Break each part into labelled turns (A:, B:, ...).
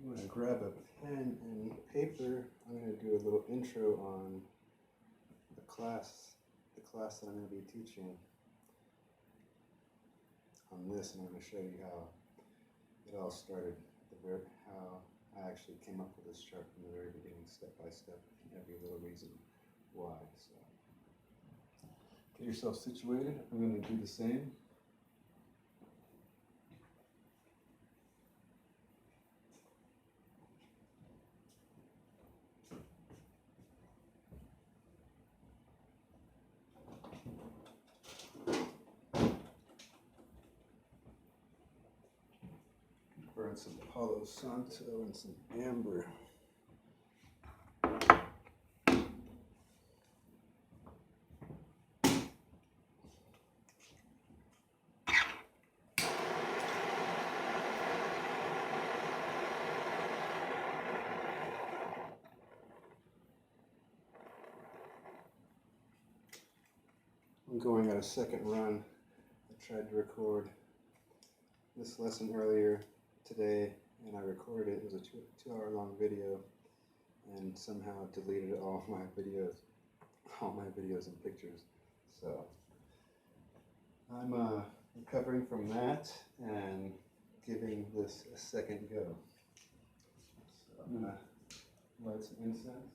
A: I'm going to grab a pen and paper. I'm going to do a little intro on the class that I'm going to be teaching on this, and I'm going to show you how it all started, how I actually came up with this chart from the very beginning, step by step, and every little reason why. So get yourself situated. I'm going to do the same. Burn some Palo Santo and some amber. I'm going at a second run. I tried to record this lesson earlier today, and I recorded it. It was a two-hour long video, and somehow deleted all my videos and pictures. So I'm recovering from that and giving this a second go. So I'm gonna light some incense.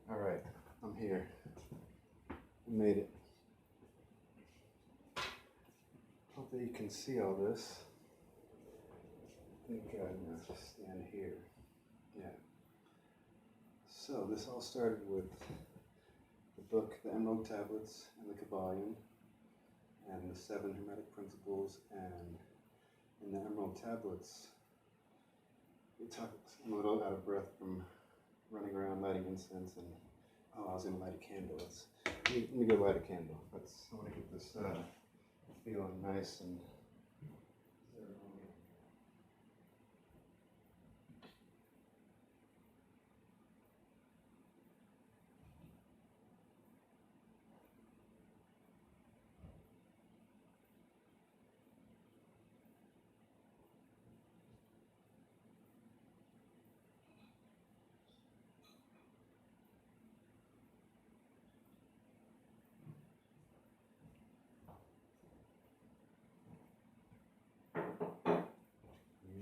A: All right, I'm here. I made it. Hope that you can see all this. I think I'm going to stand here. Yeah. So this all started with the book, The Emerald Tablets and the Kybalion, and the 7 Hermetic Principles. And in the Emerald Tablets, I'm a little out of breath from running around lighting incense, and I was going to light a candle. Let me go light a candle. I want to get this feeling nice and ceremonial.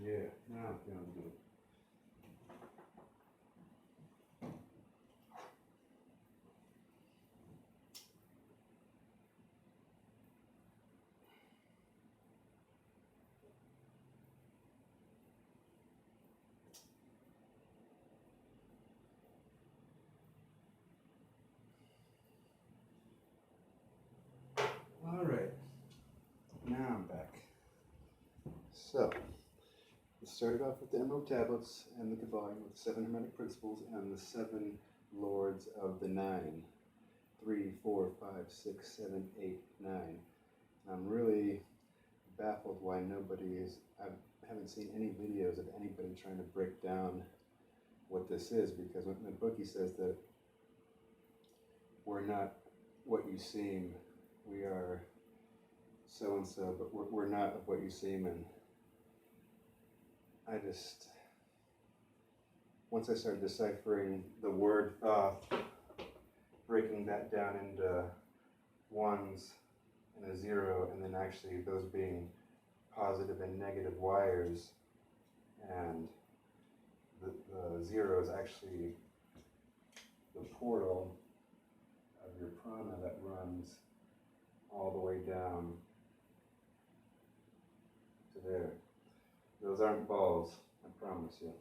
A: Yeah, now I'm feeling good. All right, now I'm back. So, we started off with the Emerald Tablets and the Kybalion with the 7 Hermetic Principles and the 7 Lords of the 9. 3, 4, 5, 6, 7, 8, 9. I'm really baffled why I haven't seen any videos of anybody trying to break down what this is, because in the book he says that we're not what you seem, we are so and so, but we're not of what you seem. And once I started deciphering the word thoth, breaking that down into ones, and a 0, and then actually those being positive and negative wires, and the 0 is actually the portal of your prana that runs all the way down to there. Those aren't balls, I promise you.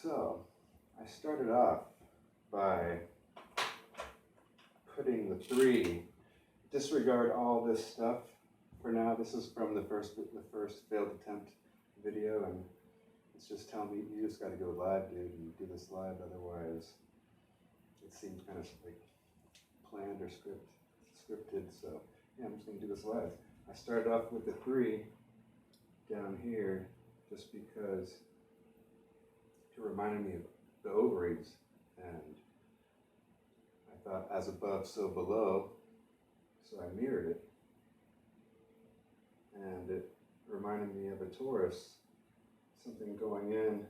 A: So, I started off by putting the 3, disregard all this stuff for now. This is from the first failed attempt video, and it's just telling me you just got to go live, dude, and do this live, otherwise it seems kind of like planned or scripted. So yeah, I'm just going to do this live. I started off with the 3 down here just because it reminded me of the ovaries, and I thought as above, so below, so I mirrored it, and it reminded me of a torus, something going in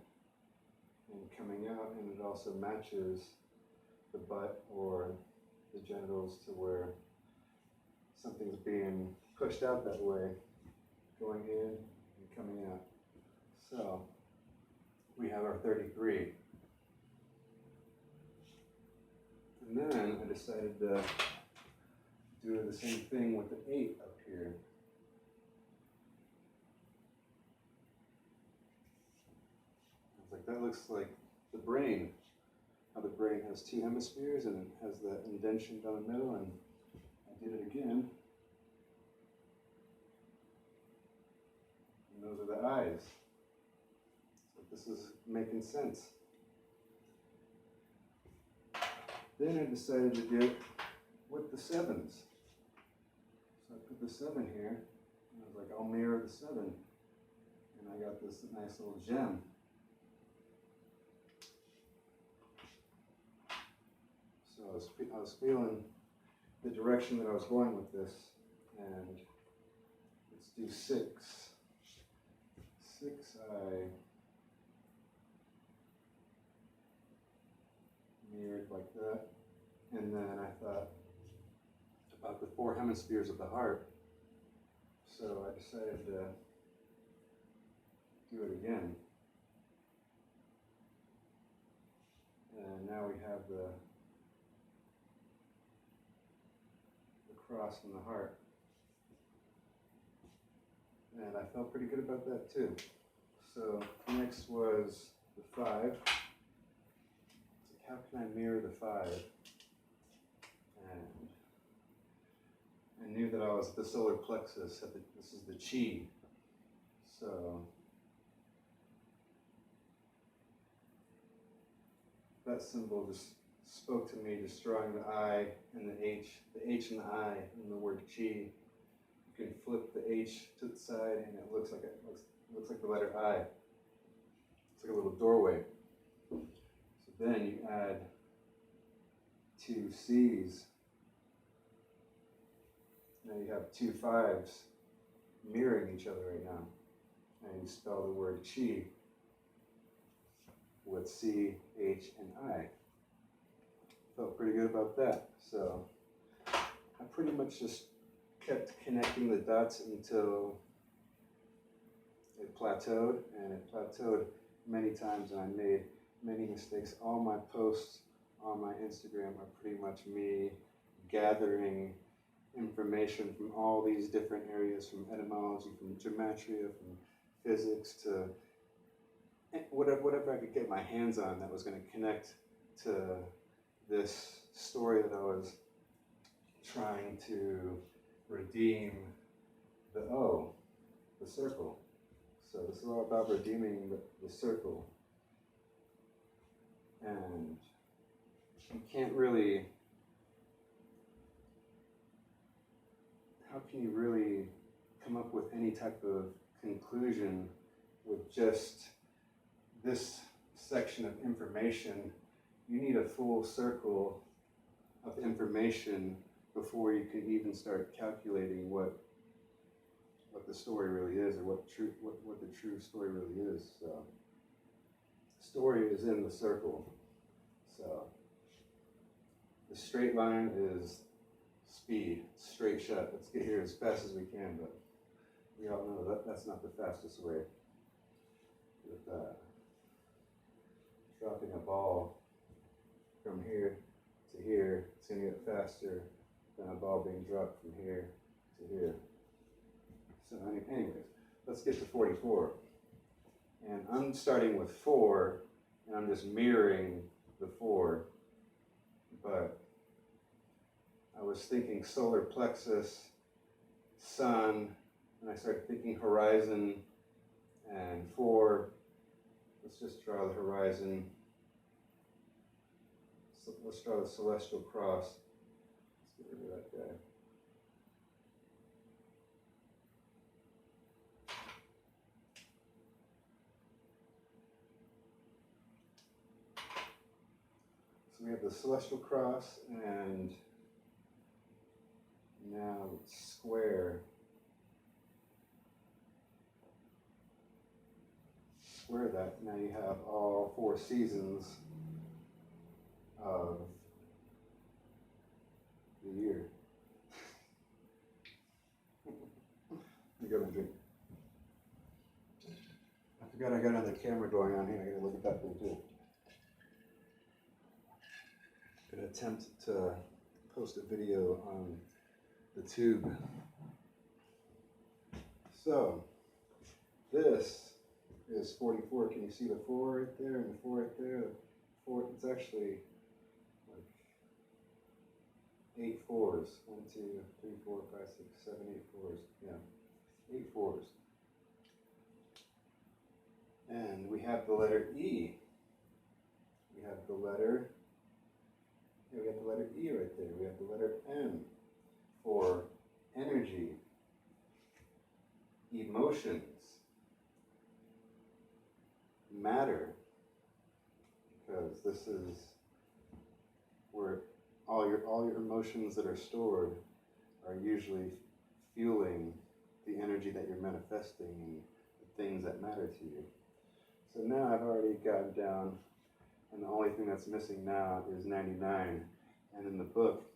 A: and coming out, and it also matches the butt or the genitals to where something's being pushed out that way, going in and coming out. So we have our 33. And then I decided to do the same thing with the 8 up here. I was like, that looks like the brain. How the brain has 2 hemispheres and it has the indention down the middle, and I did it again. And those are the eyes. So this is making sense. Then I decided to do it with the 7s. So I put the 7 here, and I was like, I'll mirror the 7. And I got this nice little gem. So I was feeling the direction that I was going with this, and let's do 6. 6 I mirrored like that, and then I thought about the 4 hemispheres of the heart, so I decided to do it again. And now we have the cross in the heart, and I felt pretty good about that too. So next was the 5. How can I mirror the 5? And I knew that I was at the solar plexus. This is the chi. So that symbol just spoke to me, just drawing the I and the H and the I in the word chi. You can flip the H to the side, and it looks like the letter I. It's like a little doorway. Then you add 2 C's. Now you have 2 5s mirroring each other right now. And you spell the word chi with C, H, and I. Felt pretty good about that. So I pretty much just kept connecting the dots until it plateaued, and it plateaued many times, and I made many mistakes. All my posts on my Instagram are pretty much me gathering information from all these different areas, from etymology, from gematria, from physics, to whatever I could get my hands on that was going to connect to this story that I was trying to redeem, the circle. So this is all about redeeming the circle. And you can't really, how can you really come up with any type of conclusion with just this section of information? You need a full circle of information before you can even start calculating what the story really is, or what the true story really is. So the story is in the circle. So the The straight line is speed, straight shot. Let's get here as fast as we can, but we all know that that's not the fastest way. With dropping a ball from here to here, it's going to get faster than a ball being dropped from here to here. So anyways, let's get to 44. And I'm starting with 4, and I'm just mirroring the 4. But I was thinking solar plexus, sun, and I started thinking horizon, and 4. Let's just draw the horizon. So let's draw the celestial cross. Let's get rid of that guy. So we have the celestial cross, and now it's square. Square that. Now you have all 4 seasons of the year. I forgot I got another camera going on here. I gotta look at that thing too. Gonna attempt to post a video on the tube. So this is 44. Can you see the 4 right there and the 4 right there? The 4, it's actually like 8 4s. 1, 2, 3, 4, 5, 6, 7, 8 4s. Yeah, 8 4s. And we have the letter E. We have the letter, yeah, we have the letter E right there. We have the letter M for energy, emotions, matter, because this is where all your emotions that are stored are usually fueling the energy that you're manifesting and the things that matter to you. So now I've already gotten down, and the only thing that's missing now is 99. And in the book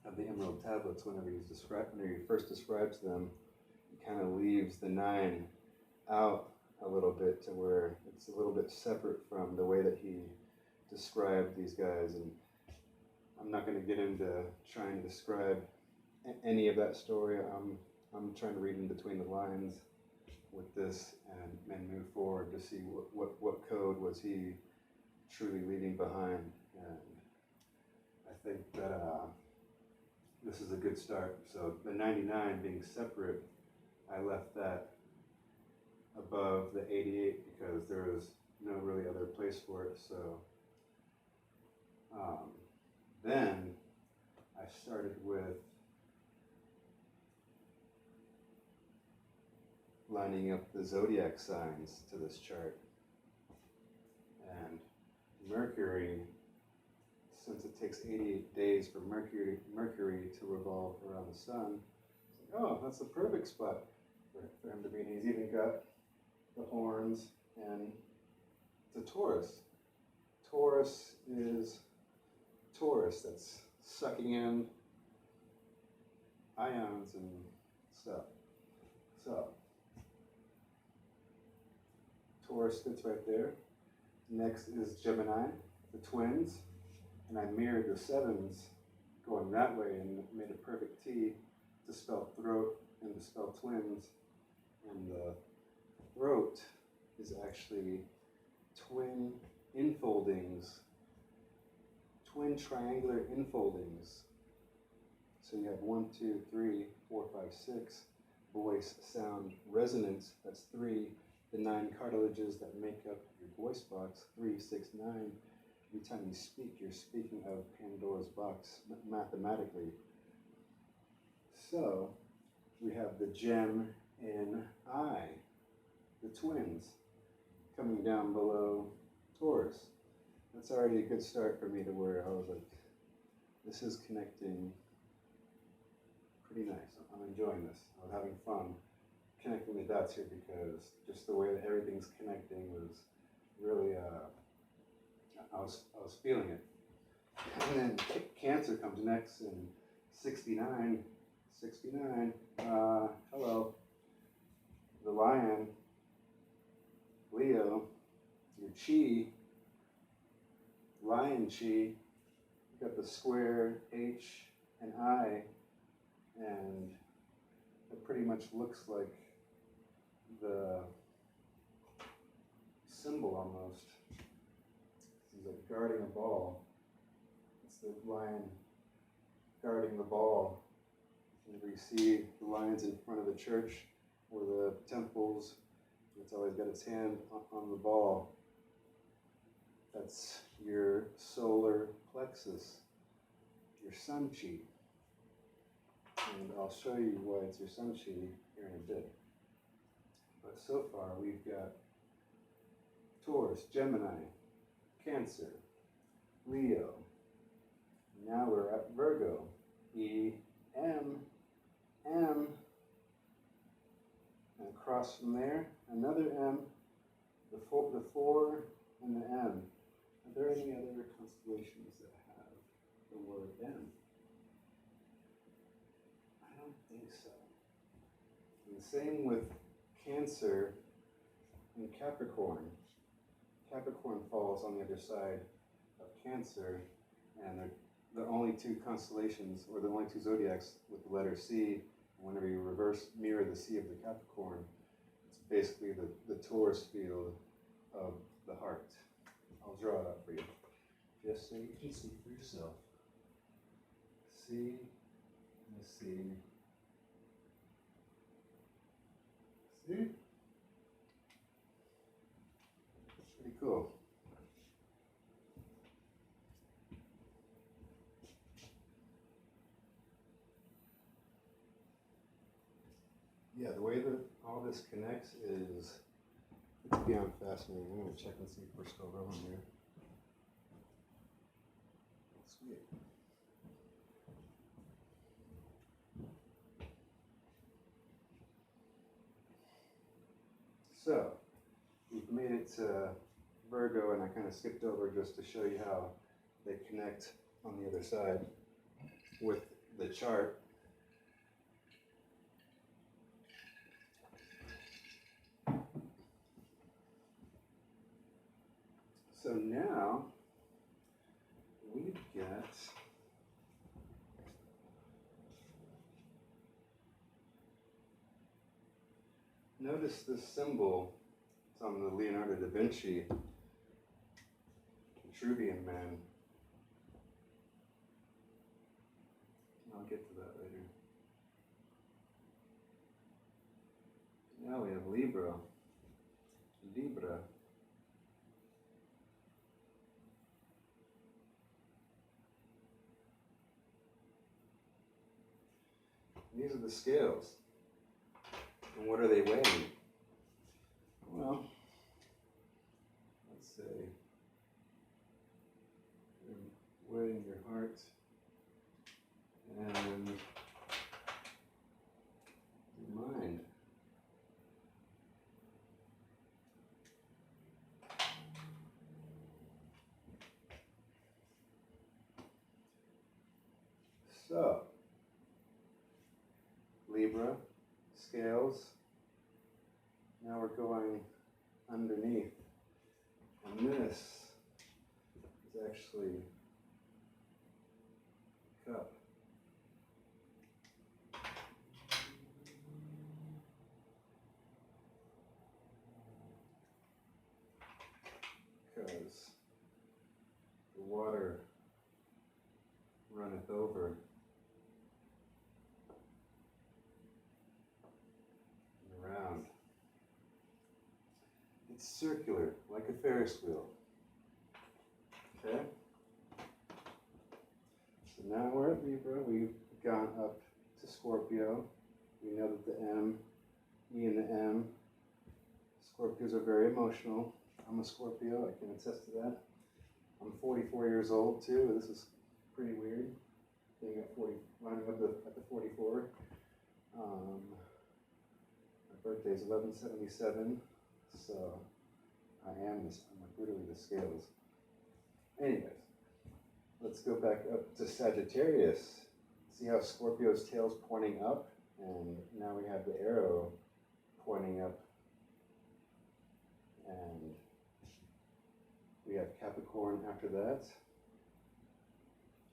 A: of the Emerald Tablets, whenever he first describes them, he kind of leaves the 9 out a little bit to where it's a little bit separate from the way that he described these guys. And I'm not going to get into trying to describe any of that story. I'm trying to read in between the lines with this and move forward to see what code was he truly leaving behind. And I think that this is a good start. So the 99 being separate, I left that above the 88 because there was no really other place for it. So then I started with lining up the zodiac signs to this chart. And Mercury, since it takes 88 days for Mercury to revolve around the sun, it's like, oh, that's the perfect spot for him to be. And he's even got the horns, and it's a Taurus. Taurus is Taurus, that's sucking in ions and stuff. So Taurus fits right there. Next is Gemini, the twins, and I mirrored the 7s going that way and made a perfect T to spell throat and to spell twins. And the throat is actually twin infoldings, twin triangular infoldings. So you have 1, 2, 3, 4, 5, 6 voice sound resonance. That's 3. The 9 cartilages that make up your voice box, 3, 6, 9. Every time you speak, you're speaking of Pandora's box mathematically. So we have the gem in I, the twins, coming down below Taurus. That's already a good start for me to where I was like, this is connecting pretty nice. I'm enjoying this. I was having fun connecting the dots here because just the way that everything's connecting was really, I was feeling it. And then Cancer comes next in 69. 69. Hello. The Lion. Leo. Your Chi. Lion Chi. You got the square H and I. And it pretty much looks like the symbol almost. He's like guarding a ball. It's the lion guarding the ball. Whenever you see the lions in front of the church or the temples, it's always got its hand on the ball. That's your solar plexus, your sun chi. And I'll show you why it's your sun chi here in a bit. But so far we've got Taurus, Gemini, Cancer, Leo. Now we're at Virgo. E, M, M. And across from there, another M, the four, and the M. Are there any other constellations that have the word M? I don't think so. And the same with Cancer and Capricorn. Capricorn falls on the other side of Cancer, and they're the only two constellations, or the only two zodiacs with the letter C. Whenever you reverse mirror the C of the Capricorn, it's basically the Taurus field of the heart. I'll draw it up for you, just so you can see for yourself. C, let's see. See? Pretty cool. Yeah, the way that all this connects is, it's beyond fascinating. I'm going to check and see if we're still rolling here. Sweet. So, we've made it to Virgo, and I kind of skipped over just to show you how they connect on the other side with the chart. So now we've got notice this symbol. It's on the Leonardo da Vinci Vitruvian Man. I'll get to that later. Now we have Libra. Libra. These are the scales. And what are they weighing? Well, let's say you're weighing your heart and your mind. So, Libra, scales. Now we're going underneath. And this is actually a cup. Because the water runneth over. Around. It's circular, like a Ferris wheel. Okay? So now we're at Libra. We've gone up to Scorpio. We know that the M, E and the M. Scorpios are very emotional. I'm a Scorpio, I can attest to that. I'm 44 years old too. This is pretty weird, being at 40, running up at the 44. My birthday is 11/77, so I am this. I'm like literally the scales. Anyways, let's go back up to Sagittarius. See how Scorpio's tail's pointing up? And now we have the arrow pointing up. And we have Capricorn after that.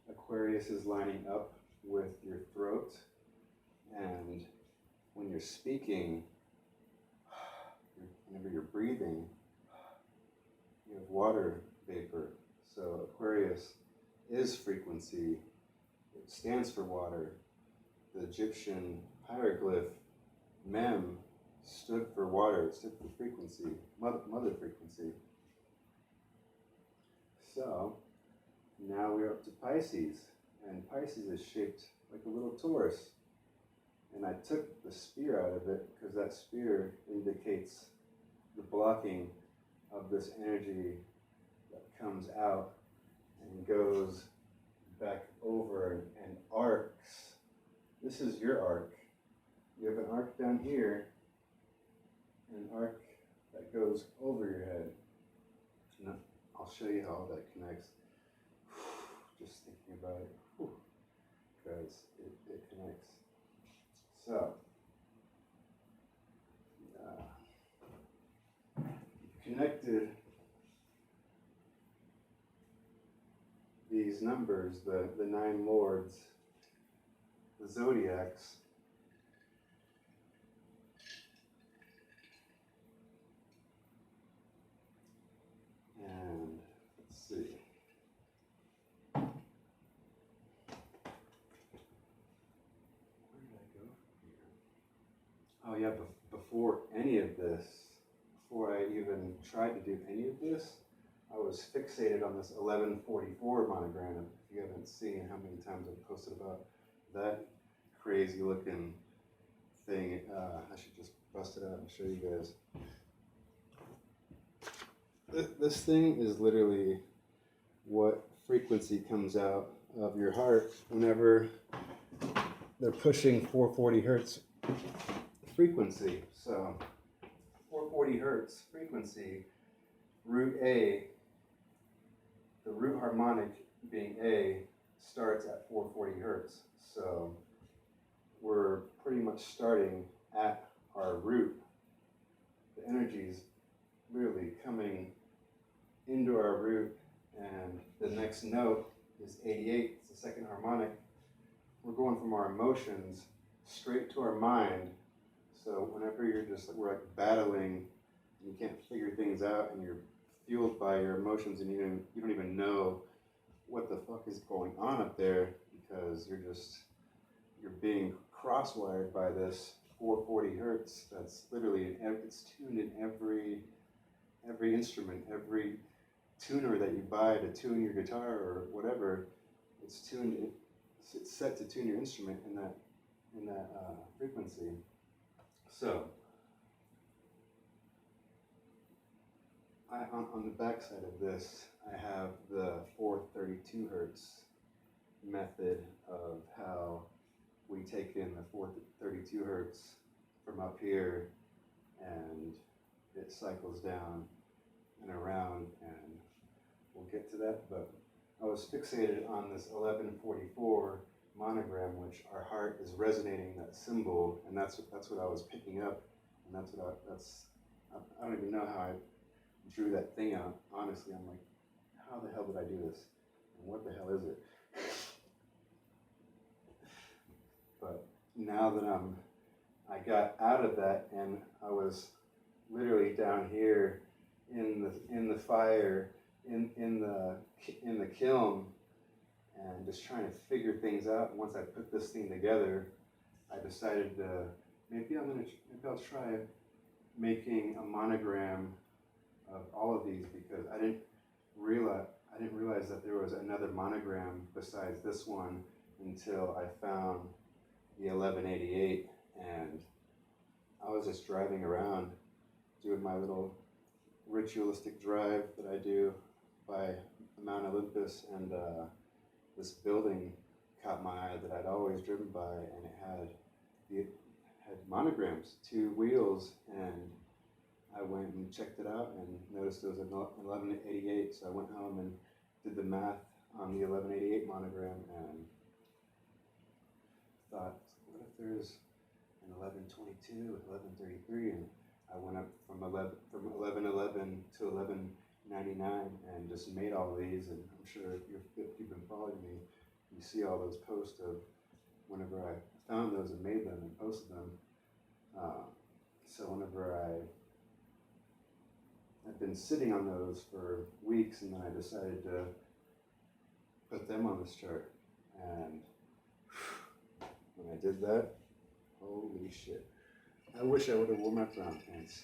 A: Aquarius is lining up with your throat. And when you're speaking, whenever you're breathing, you have water vapor. So Aquarius is frequency. It stands for water. The Egyptian hieroglyph, Mem, stood for water. It stood for frequency, mother frequency. So now we're up to Pisces. And Pisces is shaped like a little Taurus. And I took the spear out of it because that spear indicates the blocking of this energy that comes out and goes back over and arcs. This is your arc. You have an arc down here, and an arc that goes over your head. And I'll show you how that connects. Just thinking about it, because it connects. So, connected these numbers, the 9 lords, the zodiacs, and let's see. Where did I go from here? Oh yeah, before any of this, before I even tried to do any of this, I was fixated on this 1144 monogram. If you haven't seen how many times I've posted about that crazy looking thing, I should just bust it out and show you guys. This thing is literally what frequency comes out of your heart whenever they're pushing 440 hertz frequency. So 440 hertz frequency, root A, the root harmonic being A, starts at 440 hertz. So we're pretty much starting at our root. The energy's really coming into our root, and the next note is 88, it's the second harmonic. We're going from our emotions straight to our mind. So whenever we're like battling, and you can't figure things out, and you're fueled by your emotions, and you don't even know what the fuck is going on up there, because you're being crosswired by this 440 hertz. That's literally, it's tuned in every instrument, every tuner that you buy to tune your guitar or whatever. It's set to tune your instrument in that frequency. So, on the back side of this, I have the 432 hertz method of how we take in the 432 hertz from up here, and it cycles down and around, and we'll get to that. But I was fixated on this 1144 monogram, which our heart is resonating that symbol, and that's what I was picking up, and I don't even know how I drew that thing out. Honestly, I'm like, how the hell did I do this? And what the hell is it? But now that I got out of that, and I was literally down here in the fire, in the kiln, and just trying to figure things out. And once I put this thing together, I decided maybe I'll try making a monogram of all of these, because I didn't realize that there was another monogram besides this one until I found the 1188, and I was just driving around doing my little ritualistic drive that I do by Mount Olympus, and this building caught my eye that I'd always driven by, and it had monograms, 2 wheels, and I went and checked it out and noticed it was an 1188, so I went home and did the math on the 1188 monogram and thought, what if there's an 1122, 1133, and I went up from 1111 to 1199 and just made all of these. And I'm sure if you've been following me, you see all those posts of whenever I found those and made them and posted them. So whenever I've been sitting on those for weeks, and then I decided to put them on this chart. And when I did that, holy shit. I wish I would have worn my brown pants.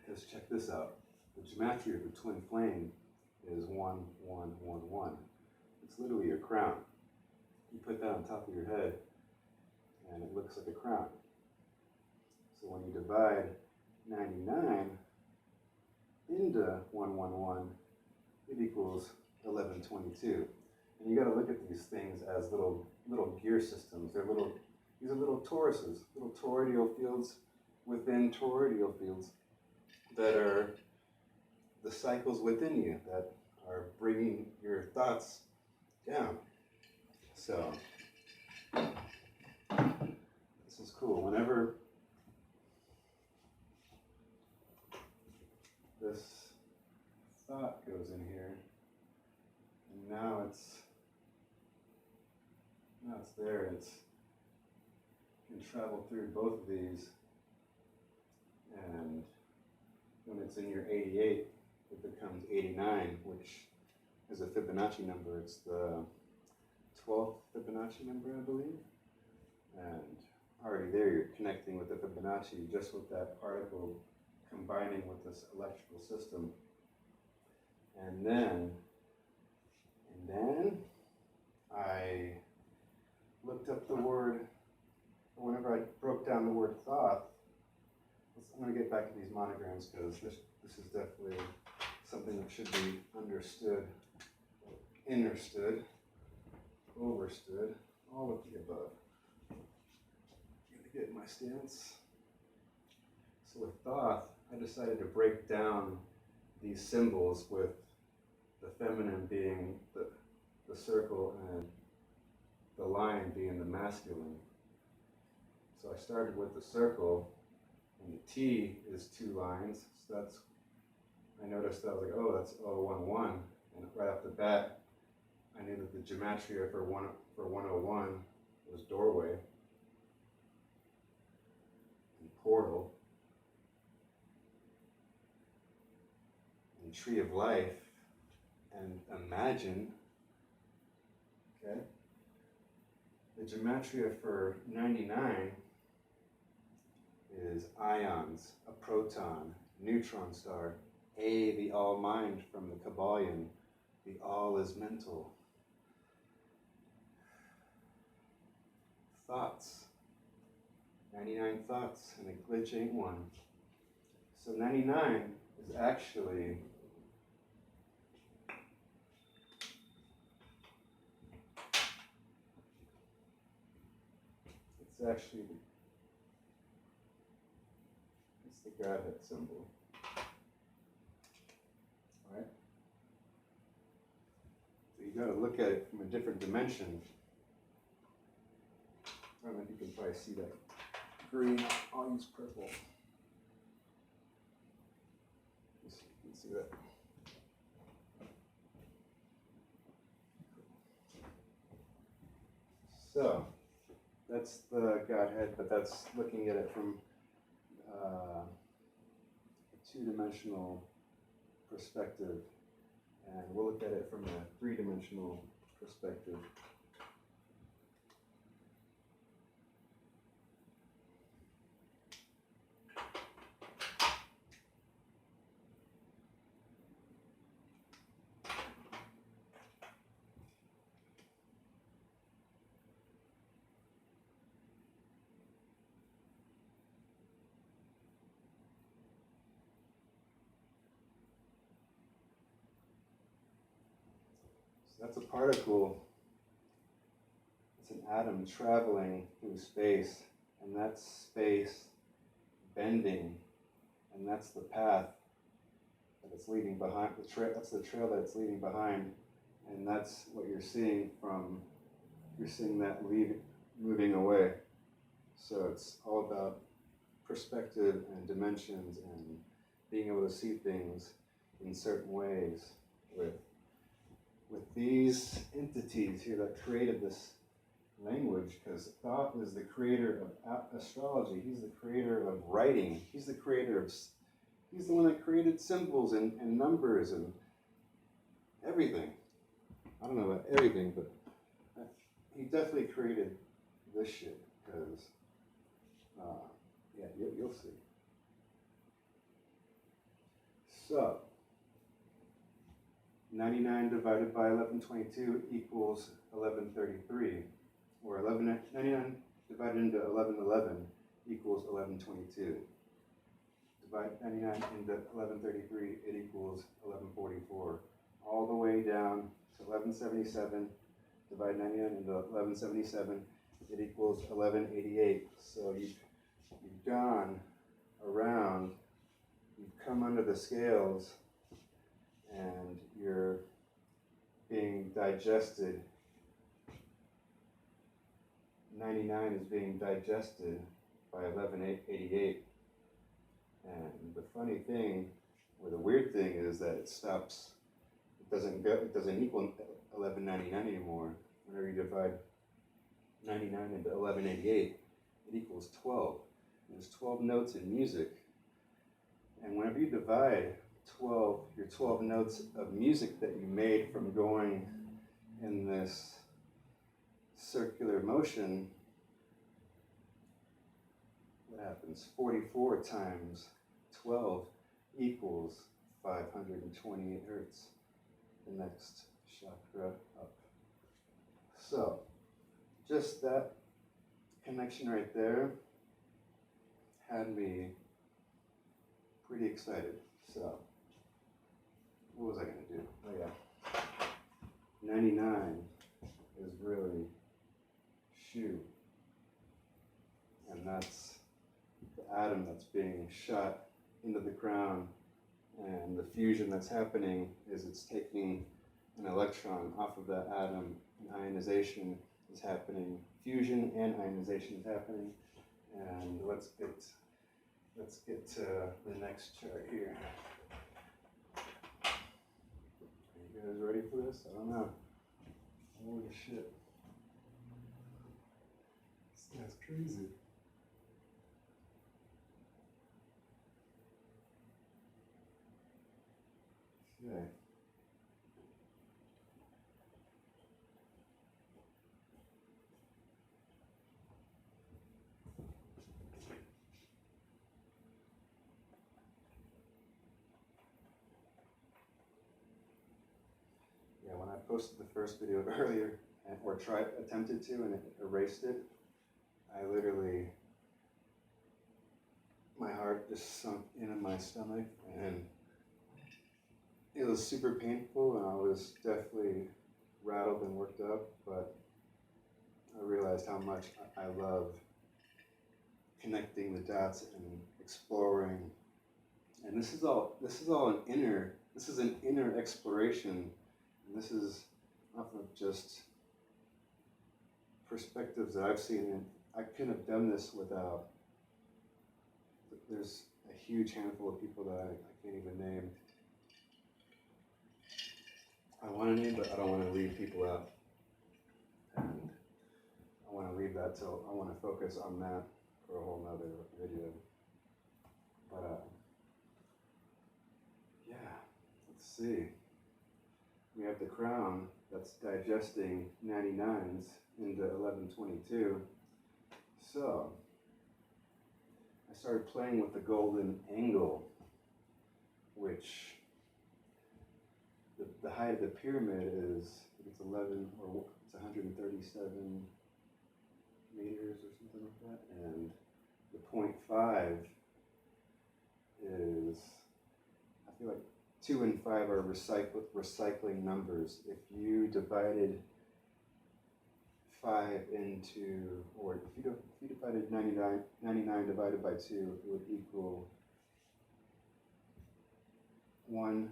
A: Because check this out. The gematria of the twin flame is 1, 1, 1, 1. It's literally a crown. You put that on top of your head, and it looks like a crown. So when you divide 99 into 111, it equals 1122. And you got to look at these things as little gear systems. These are little toruses, little toroidal fields within toroidal fields that are the cycles within you that are bringing your thoughts down. So this is cool. Whenever this thought goes in here, and now it's there, and it can travel through both of these, and when it's in your 88, it becomes 89, which is a Fibonacci number. It's the 12th Fibonacci number, I believe. And already there, you're connecting with the Fibonacci just with that particle combining with this electrical system. And then I looked up the word, whenever I broke down the word thoth. I'm going to get back to these monograms because this is definitely something that should be understood, understood, overstood, all of the above. I'm going to get my stance. So with thoth, I decided to break down these symbols with the feminine being the circle and the line being the masculine. So I started with the circle, and the T is 2 lines. So I noticed that I was like, oh, that's 011. And right off the bat, I knew that the gematria for 101 was doorway and portal and tree of life and imagine. Okay. The gematria for 99 is ions, a proton, neutron star, the all mind from the kybalion, the all is mental. Thoughts, 99 thoughts, and a glitch ain't one. So 99 is actually it's the Godhead symbol. Right? So you got to look at it from a different dimension. I don't know if you can probably see that green. I'll use purple. You can see that. So that's the Godhead, but that's looking at it from a 2-dimensional perspective, and we'll look at it from a 3-dimensional perspective. That's a particle. It's an atom traveling through space, and that's space bending, and that's the path that it's leaving behind. The trail, that's the trail that it's leaving behind, and that's what you're seeing from. You're seeing that moving away. So it's all about perspective and dimensions and being able to see things in certain ways with these entities here that created this language, because Thoth is the creator of astrology. He's the creator of writing. He's the one that created symbols and numbers and everything. I don't know about everything, but he definitely created this shit, because yeah, you'll see. So 99 divided by 1122 equals 1133, or 99 divided into 1111 equals 1122. Divide 99 into 1133, it equals 1144. All the way down to 1177, divide 99 into 1177, it equals 1188. So you've gone around, you've come under the scales, and you're being digested. 99 is being digested by 1188. And the funny thing, or the weird thing, is that it stops. It doesn't equal 1199 anymore. Whenever you divide 99 into 1188, it equals 12. There's 12 notes in music, and whenever you divide your 12 notes of music that you made from going in this circular motion, what happens? 44 times 12 equals 528 hertz, the next chakra up. So, just that connection right there had me pretty excited. So, what was I going to do? Oh yeah, 99 is really Shu, and that's the atom that's being shot into the ground, and the fusion that's happening is it's taking an electron off of that atom, and ionization is happening. Fusion and ionization is happening, and let's get to the next chart here. Are you guys ready for this? I don't know. Holy shit. This guy's crazy. Okay. Yeah, when I posted the first video earlier, or attempted to, and it erased it, I literally, my heart just sunk into my stomach, and it was super painful, and I was definitely rattled and worked up, but I realized how much I love connecting the dots and exploring. And this is an inner exploration, and this is off of just perspectives that I've seen, and I couldn't have done this without, there's a huge handful of people that I can't even name. I want to name, but I don't want to leave people out. And I want to leave that till I want to focus on that for a whole nother video. But yeah, let's see. We have the crown that's digesting 99s into 1122. So I started playing with the golden angle, which the height of the pyramid is, I think it's 11, or it's 137 meters or something like that, and the 0.5 is, I feel like 2 and 5 are recycling numbers. If you divided 5 into, or if you divided 99 divided by 2, it would equal 1.98,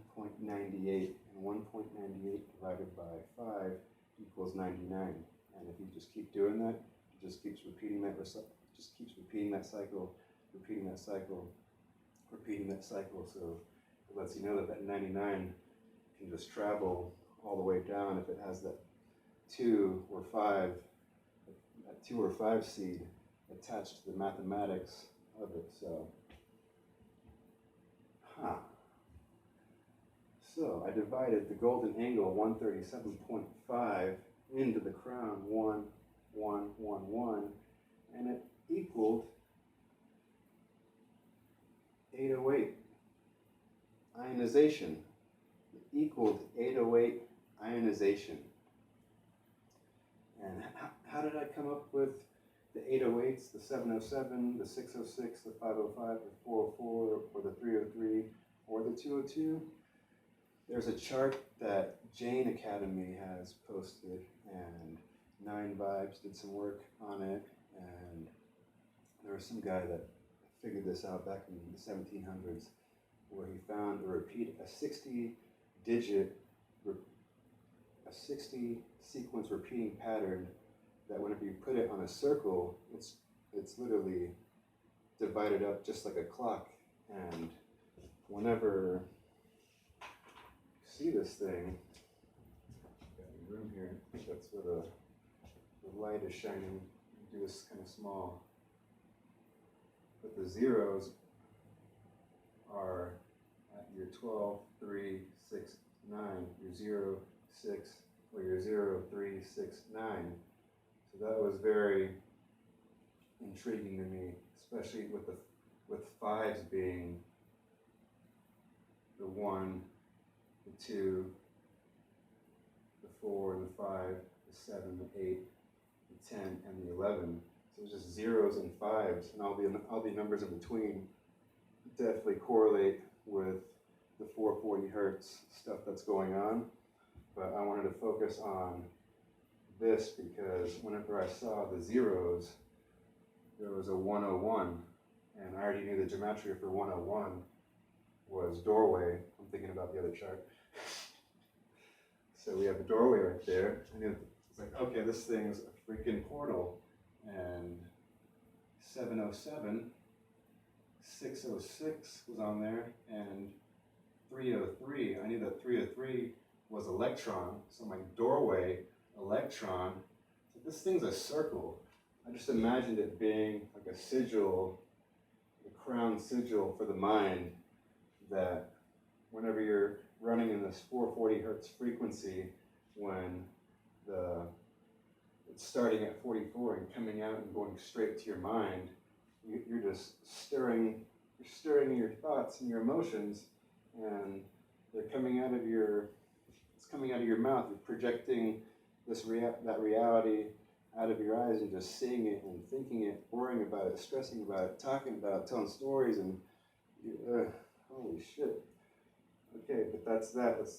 A: and 1.98 divided by 5 equals 99. And if you just keep doing that, it just keeps repeating that, just keeps repeating that cycle, repeating that cycle, repeating that cycle. So it lets you know that that 99 can just travel all the way down if it has that 2 or 5, that 2 or 5 seed attached to the mathematics of it. So, So I divided the golden angle 137.5 into the crown 1, 1, 1, 1, and it equaled 808 ionization. It equaled 808 ionization. And how did I come up with the 808s, the 707, the 606, the 505, the 404, or the 303, or the 202? There's a chart that Jane Academy has posted, and Nine Vibes did some work on it, and there was some guy that figured this out back in the 1700s, where he found a 60 sequence repeating pattern that whenever you put it on a circle, it's literally divided up just like a clock. And whenever you see this thing, got a room here, that's where the light is shining. You do this kind of small, but the zeros are at your 12, 3, 6, 9, your 0, 6, or your 0, 3, 6, 9. So that was very intriguing to me, especially with 5s being the 1, the 2, the 4, the 5, the 7, the 8, the 10, and the 11. So it's just 0s and 5s, and all the numbers in between definitely correlate with the 440 hertz stuff that's going on. But I wanted to focus on this because whenever I saw the zeros, there was a 101, and I already knew the gematria for 101 was doorway. I'm thinking about the other chart. So we have a doorway right there, and it's like, okay, this thing's a freaking portal. And 707, 606 was on there, and 303, I knew that 303 was electron, so my doorway, electron. So this thing's a circle. I just imagined it being like a sigil, a crown sigil for the mind, that whenever you're running in this 440 hertz frequency, when it's starting at 44 and coming out and going straight to your mind, you're just stirring your thoughts and your emotions, and they're coming out of your mouth. You're projecting that reality out of your eyes and just seeing it and thinking it, worrying about it, stressing about it, talking about it, telling stories, and holy shit. Okay, but that's that. Let's